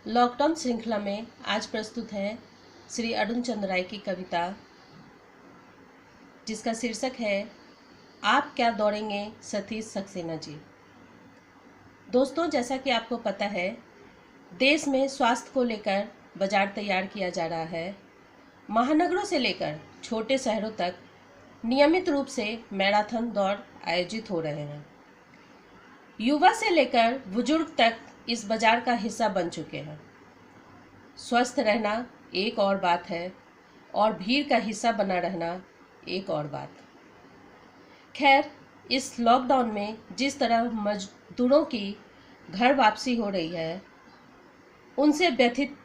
Lockdown श्रृंखला में आज प्रस्तुत है श्री अरुण चंद्र राय की कविता, जिसका शीर्षक है आप क्या दौड़ेंगे सतीश सक्सेना जी। दोस्तों, जैसा कि आपको पता है, देश में स्वास्थ्य को लेकर बाजार तैयार किया जा रहा है। महानगरों से लेकर छोटे शहरों तक नियमित रूप से मैराथन दौड़ आयोजित हो रहे हैं। युवा से लेकर बुजुर्ग तक इस बाजार का हिस्सा बन चुके हैं। स्वस्थ रहना एक और बात है और भीड़ का हिस्सा बना रहना एक और बात। खैर, इस लॉकडाउन में जिस तरह मजदूरों की घर वापसी हो रही है, उनसे व्यथित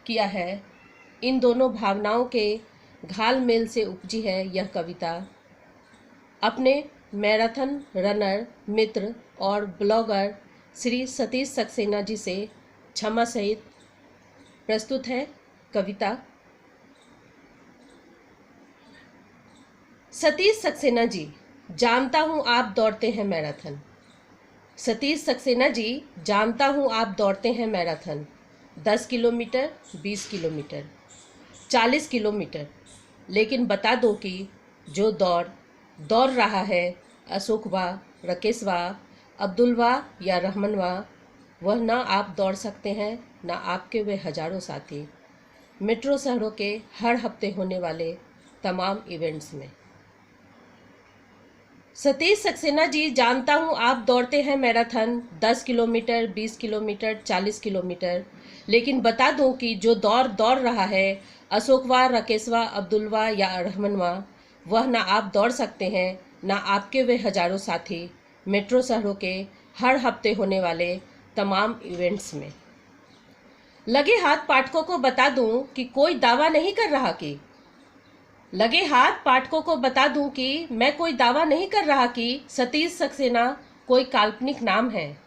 किया है। इन दोनों भावनाओं के घालमेल से उपजी है यह कविता। अपने मैराथन रनर मित्र और ब्लॉगर श्री सतीश सक्सेना जी से क्षमा सहित प्रस्तुत है कविता। सतीश सक्सेना जी, जानता हूँ आप दौड़ते हैं मैराथन। सतीश सक्सेना जी, जानता हूँ आप दौड़ते हैं मैराथन। 10 kilometre, 20 kilometre, 40 kilometre. लेकिन बता दो कि जो दौड़ रहा है, अशोक वा, राकेश वा, अब्दुल वा या रहमान वा, वह ना आप दौड़ सकते हैं, ना आपके वे हजारों साथी मेट्रो शहरों के हर हफ्ते होने वाले तमाम इवेंट्स में। सतीश सक्सेना जी, जानता हूँ आप दौड़ते हैं मैराथन 10 किलोमीटर, 20 किलोमीटर, 40 किलोमीटर। लेकिन बता दूं कि जो दौड़ रहा है, अशोक वा, राकेश वा, अब्दुल वा या रहमान वा, वह ना आप दौड़ सकते हैं, ना आपके वे हजारों साथी मेट्रो शहरों के हर हफ्ते होने वाले तमाम इवेंट्स में। लगे हाथ पाठकों को बता दूं कि कोई दावा नहीं कर रहा कि लगे हाथ पाठकों को बता दूं कि मैं कोई दावा नहीं कर रहा कि सतीश सक्सेना कोई काल्पनिक नाम है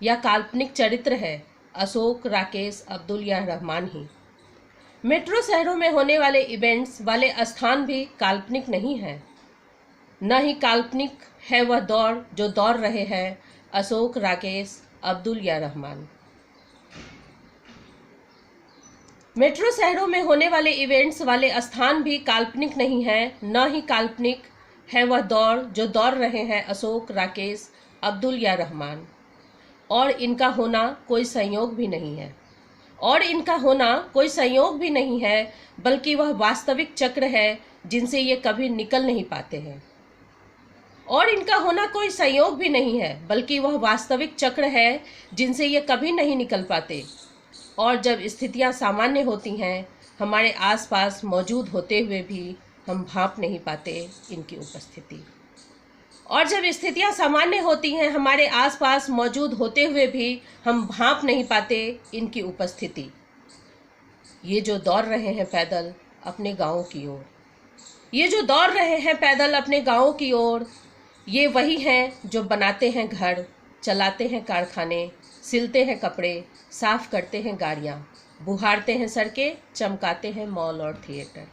या काल्पनिक चरित्र है। अशोक, राकेश, अब्दुल या रहमान ही। मेट्रो शहरों में होने वाले इवेंट्स वाले स्थान भी काल्पनिक नहीं है। न ही काल्पनिक है वह दौड़ जो दौड़ रहे हैं अशोक, राकेश, अब्दुल या रहमान। मेट्रो शहरों में होने वाले इवेंट्स वाले स्थान भी काल्पनिक नहीं है। न ही काल्पनिक है वह दौड़ जो दौड़ रहे हैं अशोक, राकेश, अब्दुल या रहमान। और इनका होना कोई संयोग भी नहीं है। बल्कि वह वास्तविक चक्र है जिनसे ये कभी निकल नहीं पाते हैं। और इनका होना कोई संयोग भी नहीं है, बल्कि वह वास्तविक चक्र है जिनसे ये कभी नहीं निकल पाते। और जब स्थितियां सामान्य होती हैं, हमारे आसपास मौजूद होते हुए भी हम भांप नहीं पाते इनकी उपस्थिति। और जब स्थितियां सामान्य होती हैं, हमारे आसपास मौजूद होते हुए भी हम भांप नहीं पाते इनकी उपस्थिति। ये जो दौड़ रहे हैं पैदल अपने गाँव की ओर, ये वही हैं जो बनाते हैं घर, चलाते हैं कारखाने, सिलते हैं कपड़े, साफ करते हैं गाड़ियाँ, बुहारते हैं सड़कें, चमकाते हैं मॉल और थिएटर।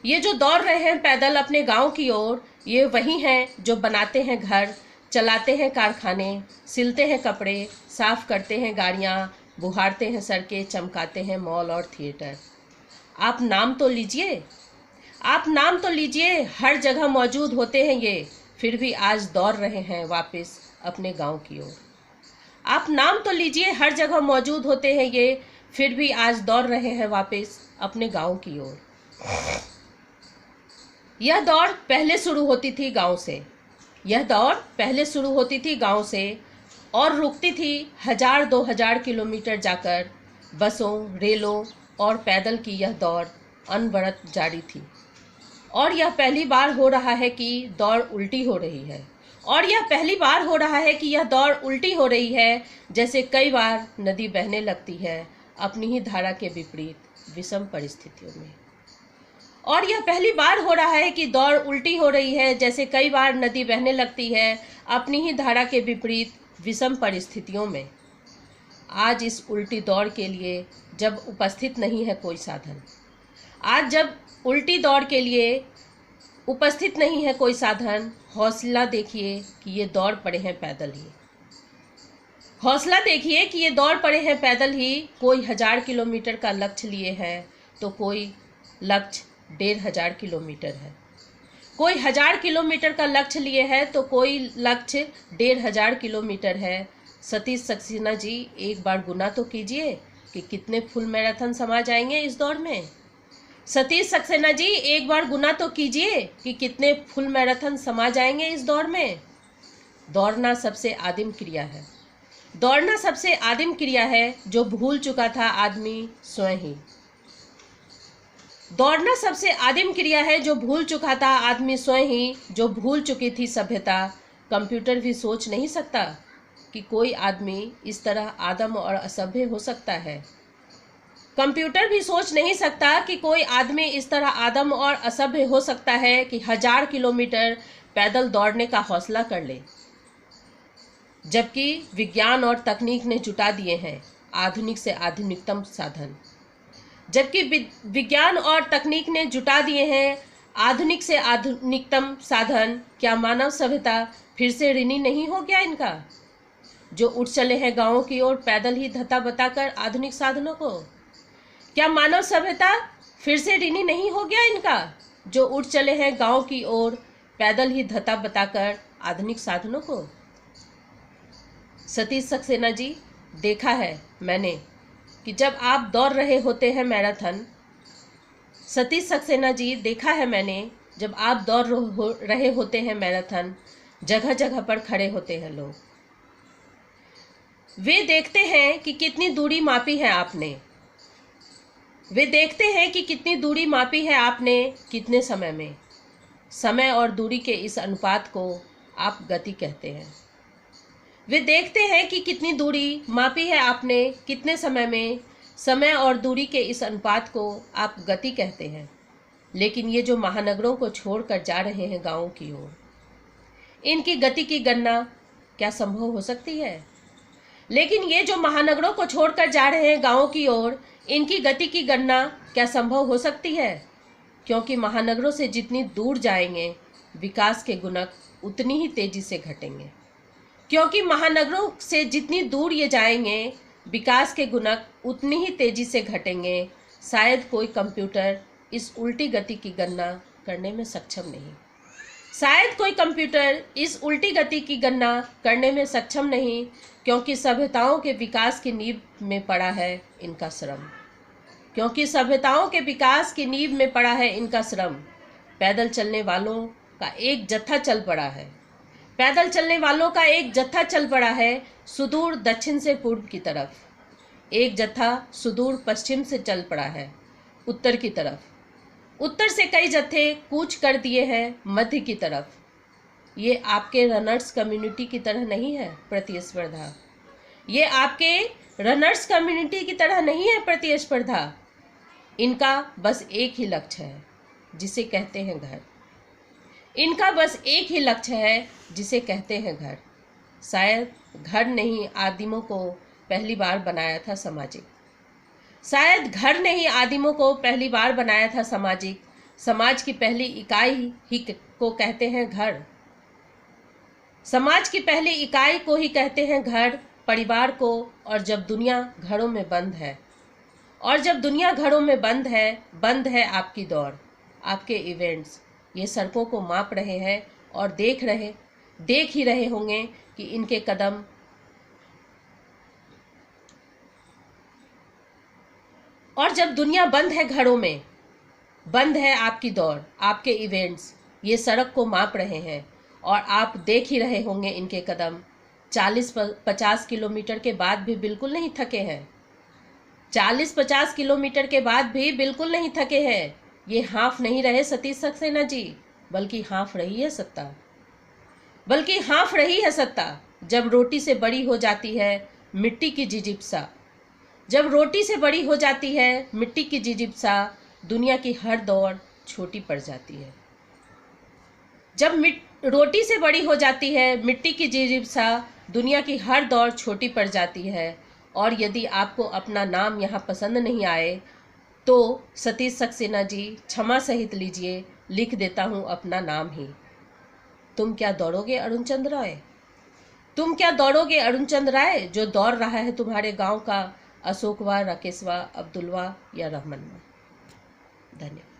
ये जो दौड़ रहे हैं पैदल अपने गांव की ओर, ये वही हैं जो बनाते हैं घर, चलाते हैं कारखाने, सिलते हैं कपड़े, साफ करते हैं गाड़ियाँ, बुहारते हैं सड़कें, चमकाते हैं मॉल और थिएटर। आप नाम तो लीजिए, हर जगह मौजूद होते हैं ये, फिर भी आज दौड़ रहे हैं वापस अपने गांव की ओर। आप नाम तो लीजिए, हर जगह मौजूद होते हैं ये, फिर भी आज दौड़ रहे हैं वापस अपने गांव की ओर। यह दौड़ पहले शुरू होती थी गांव से और रुकती थी 1000-2000 किलोमीटर जाकर। बसों, रेलों और पैदल की यह दौड़ अनवरत जारी थी। और यह पहली बार हो रहा है कि दौड़ उल्टी हो रही है। जैसे कई बार नदी बहने लगती है अपनी ही धारा के विपरीत विषम परिस्थितियों में। आज इस उल्टी दौड़ के लिए जब उपस्थित नहीं है कोई साधन, हौसला देखिए कि ये दौड़ पड़े हैं पैदल ही। हौसला देखिए कि ये दौड़ पड़े हैं पैदल ही। कोई 1000 किलोमीटर का लक्ष्य लिए है तो कोई लक्ष्य 1500 किलोमीटर है। कोई 1000 किलोमीटर का लक्ष्य लिए है तो कोई लक्ष्य 1500 किलोमीटर है। सतीश सक्सेना जी, एक बार गुना तो कीजिए कि कितने फुल मैराथन समा जाएंगे इस दौड़ में। सतीश सक्सेना जी, एक बार गुना तो कीजिए कि कितने फुल मैराथन समा जाएंगे इस दौड़ में। दौड़ना सबसे आदिम क्रिया है। दौड़ना सबसे आदिम क्रिया है जो भूल चुका था आदमी स्वयं ही। दौड़ना सबसे आदिम क्रिया है जो भूल चुका था आदमी स्वयं ही, जो भूल चुकी थी सभ्यता। कंप्यूटर भी सोच नहीं सकता कि कोई आदमी इस तरह आदम और असभ्य हो सकता है। कंप्यूटर भी सोच नहीं सकता कि कोई आदमी इस तरह आदम और असभ्य हो सकता है कि 1000 किलोमीटर पैदल दौड़ने का हौसला कर ले। जबकि विज्ञान और तकनीक ने जुटा दिए हैं आधुनिक से आधुनिकतम साधन। जबकि विज्ञान और तकनीक ने जुटा दिए हैं आधुनिक से आधुनिकतम साधन, क्या मानव सभ्यता फिर से ऋणी नहीं हो गया इनका, जो उठ चले हैं गांवों की ओर पैदल ही धत्ता बताकर आधुनिक साधनों को? क्या मानव सभ्यता फिर से ऋणी नहीं हो गया इनका, जो उठ चले हैं गांव की ओर पैदल ही धत्ता बताकर आधुनिक साधनों को? सतीश सक्सेना जी, देखा है मैंने कि जब आप दौड़ रहे होते हैं मैराथन। सतीश सक्सेना जी, देखा है मैंने जब आप दौड़ रहे होते हैं मैराथन, जगह जगह पर खड़े होते हैं लोग। वे देखते हैं कि कितनी दूरी मापी है आपने। वे देखते हैं कि कितनी दूरी मापी है आपने, कितने समय में। समय और दूरी के इस अनुपात को आप गति कहते हैं। वे देखते हैं कि कितनी दूरी मापी है आपने, कितने समय में। समय और दूरी के इस अनुपात को आप गति कहते हैं। लेकिन ये जो महानगरों को छोड़कर जा रहे हैं गांवों की ओर, इनकी गति की गणना क्या संभव हो सकती है? लेकिन ये जो महानगरों को छोड़कर जा रहे हैं गांवों की ओर, इनकी गति की गणना क्या संभव हो सकती है? क्योंकि महानगरों से जितनी दूर जाएंगे, विकास के गुणक उतनी ही तेजी से घटेंगे। क्योंकि महानगरों से जितनी दूर ये जाएंगे, विकास के गुणक उतनी ही तेजी से घटेंगे। शायद कोई कंप्यूटर इस उल्टी गति की गणना करने में सक्षम नहीं। शायद कोई कंप्यूटर इस उल्टी गति की गणना करने में सक्षम नहीं, क्योंकि सभ्यताओं के विकास की नींव में पड़ा है इनका श्रम। क्योंकि सभ्यताओं के विकास की नींव में पड़ा है इनका श्रम। पैदल चलने वालों का एक जत्था चल पड़ा है। पैदल चलने वालों का एक जत्था चल पड़ा है सुदूर दक्षिण से पूर्व की तरफ। एक जत्था सुदूर पश्चिम से चल पड़ा है उत्तर की तरफ। उत्तर से कई जत्थे कूच कर दिए हैं मध्य की तरफ। ये आपके रनर्स कम्युनिटी की तरह नहीं है प्रतिस्पर्धा। ये आपके रनर्स कम्युनिटी की तरह नहीं है प्रतिस्पर्धा। इनका बस एक ही लक्ष्य है, जिसे कहते हैं घर। इनका बस एक ही लक्ष्य है, जिसे कहते हैं घर। शायद घर ने ही आदिमों को पहली बार बनाया था सामाजिक। शायद घर ने ही आदिमों को पहली बार बनाया था सामाजिक। समाज की पहली इकाई ही को कहते हैं घर। समाज की पहली इकाई को ही कहते हैं घर, परिवार को। और जब दुनिया घरों में बंद है, और जब दुनिया घरों में बंद है आपकी दौड़, आपके इवेंट्स। ये सड़कों को माप रहे हैं और देख ही रहे होंगे कि इनके कदम और जब दुनिया बंद है घरों में, बंद है आपकी दौड़, आपके इवेंट्स। ये सड़क को माप रहे हैं और आप देख ही रहे होंगे इनके कदम। 40-50 किलोमीटर के बाद भी बिल्कुल नहीं थके हैं। 40-50 किलोमीटर के बाद भी बिल्कुल नहीं थके हैं। ये हाँफ नहीं रहे सतीश सक्सेना जी, बल्कि हाँफ रही है सत्ता। बल्कि हाँफ रही है सत्ता। जब रोटी से बड़ी हो जाती है मिट्टी की जिजिप्सा, जब रोटी से बड़ी हो जाती है मिट्टी की जिजिप्सा, दुनिया की हर दौड़ छोटी पड़ जाती है। जब रोटी से बड़ी हो जाती है मिट्टी की जिजिप्सा, दुनिया की हर दौड़ छोटी पड़ जाती है। और यदि आपको अपना नाम यहाँ पसंद नहीं आए तो सतीश सक्सेना जी, क्षमा सहित लीजिए, लिख देता हूँ अपना नाम ही। तुम क्या दौड़ोगे अरुण चंद्र रॉय? तुम क्या दौड़ोगे अरुण चंद राय, जो दौड़ रहा है तुम्हारे गांव का अशोकवा, राकेशवा, अब्दुलवा या रहमनवा। धन्यवाद।